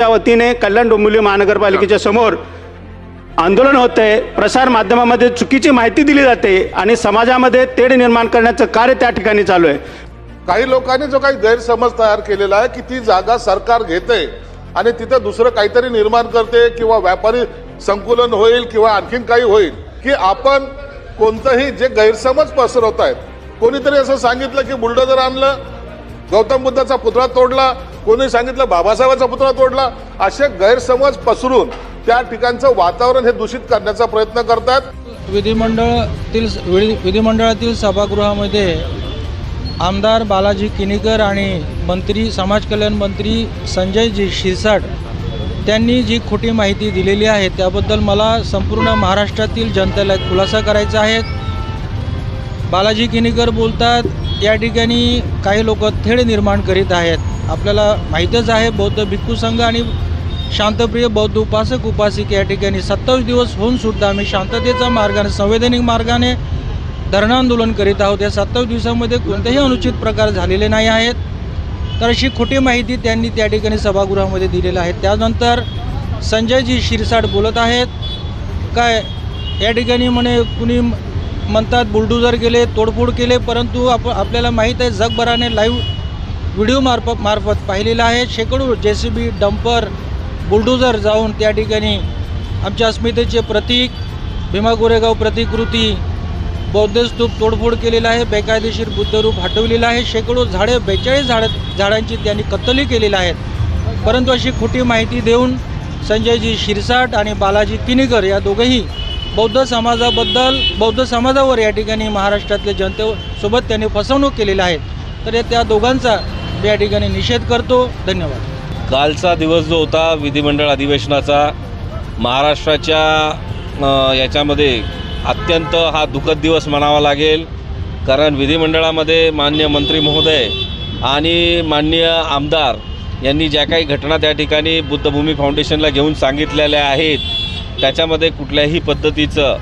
त्या वतीने कल्याण डोंबिवली महानगरपालिकेच्या समोर आंदोलन होते। प्रसार माध्यमामध्ये चुकीची माहिती दिली जाते आणि समाजामध्ये तेढ निर्माण करण्याचं कार्य त्या ठिकाणी चालू आहे। काही लोकांनी जो काही गैरसमज तयार केलेला आहे की ती जागा सरकार घेते आणि तिथे दुसरं काहीतरी निर्माण करते किंवा व्यापारी संकुलन होईल किंवा आणखीन काही होईल की आपण कोणतंही जे गैरसमज पसरवत आहेत। कोणीतरी असं सांगितलं की बुलडोजर आणलं, गौतम बुद्धाचा पुतळा तोडला, कोणी सांगितलं बाबासाहेबांचा पुतळा तोडला, असे गैरसमज पसरून त्या ठिकाणचं वातावरण हे दूषित करण्याचा प्रयत्न करतात। विधिमंडळातील सभागृहामध्ये आमदार बालाजी किनीकर आणि मंत्री समाज कल्याण मंत्री संजयजी शिरसाट त्यांनी जी खोटी माहिती दिलेली आहे त्याबद्दल मला संपूर्ण महाराष्ट्रातील जनतेला खुलासा करायचा आहे। बालाजी किनीकर बोलतात या ठिकाणी काही लोक तेढ निर्माण करीत आहेत। आपल्याला माहीतच आहे बौद्ध भिक्खू संघ आणि शांतप्रिय बौद्ध उपासक उपासिका या ठिकाणी 27 दिवस होऊन सुद्धा आम्ही शांततेच्या मार्गाने संवैधानिक मार्गाने धरणं आंदोलन करीत आहोत। या 27 दिवसांमध्ये कोणतेही अनुचित प्रकार झालेले नाही आहेत। तर अशी खोटी माहिती त्यांनी त्या ठिकाणी सभागृहामध्ये दिलेली आहे। त्यानंतर संजयजी शिरसाट बोलत आहेत काय या ठिकाणी म्हणे कुणी म्हणतात बुलडोजर केले, तोडफोड केले, परंतु आपल्याला माहीत आहे जगभराने लाईव्ह व्हिडिओ मार्फत पाहिलेलं आहे। शेकडो JCB डंपर बुलडोजर जाऊन त्या ठिकाणी आमच्या अस्मितेचे प्रतीक भीमा कोरेगाव प्रतिकृती बौद्ध स्तूप तोडफोड केलेला आहे, बेकायदेशीर बुद्धरूप हटवलेलं आहे, शेकडो झाडे 42 झाडांची त्यांनी कत्तली केलेल्या आहेत। परंतु अशी खोटी माहिती देऊन संजयजी शिरसाट आणि बालाजी किनीकर या दोघंही बौद्ध समाजावर या ठिकाणी महाराष्ट्रातल्या जनतेसोबत त्यांनी फसवणूक केलेली आहे। तर त्या दोघांचा या ठिकाणी निषेध करतो। धन्यवाद। कालचा दिवस जो होता विधिमंडळ अधिवेशनाचा महाराष्ट्राच्या याच्यामध्ये अत्यंत हा दुःखद दिवस म्हणावा लागेल। कारण विधिमंडळामध्ये माननीय मंत्री महोदय आणि माननीय आमदार यांनी ज्या काही घटना त्या ठिकाणी बुद्धभूमी फाउंडेशनला घेऊन सांगितलेल्या आहेत त्याच्यामध्ये कुठल्याही पद्धतीचं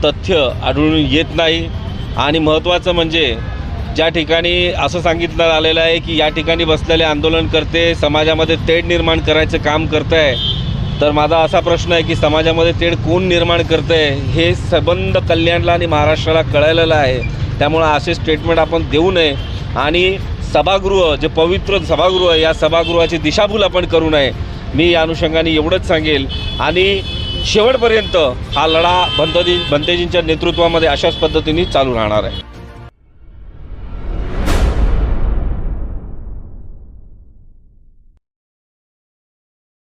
तथ्य आढळून येत नाही। आणि महत्त्वाचं म्हणजे ज्या ठिकाणी असं सांगितलं आलेलं आहे की या ठिकाणी बसलेले आंदोलनकर्ते समाजामध्ये तेढ निर्माण करायचं काम करत आहे, तर माझा असा प्रश्न आहे की समाजामध्ये तेढ कोण निर्माण करतं आहे हे संबंध कल्याणला आणि महाराष्ट्राला कळलेलं आहे। त्यामुळं असे स्टेटमेंट आपण देऊ नये आणि सभागृह जे पवित्र सभागृह आहे या सभागृहाची दिशाभूल आपण करू नये। मी या अनुषंगाने एवढंच सांगेल आणि शेवटपर्यंत हा लढा भंतेजींच्या नेतृत्वामध्ये अशाच पद्धतीने चालू राहणार आहे।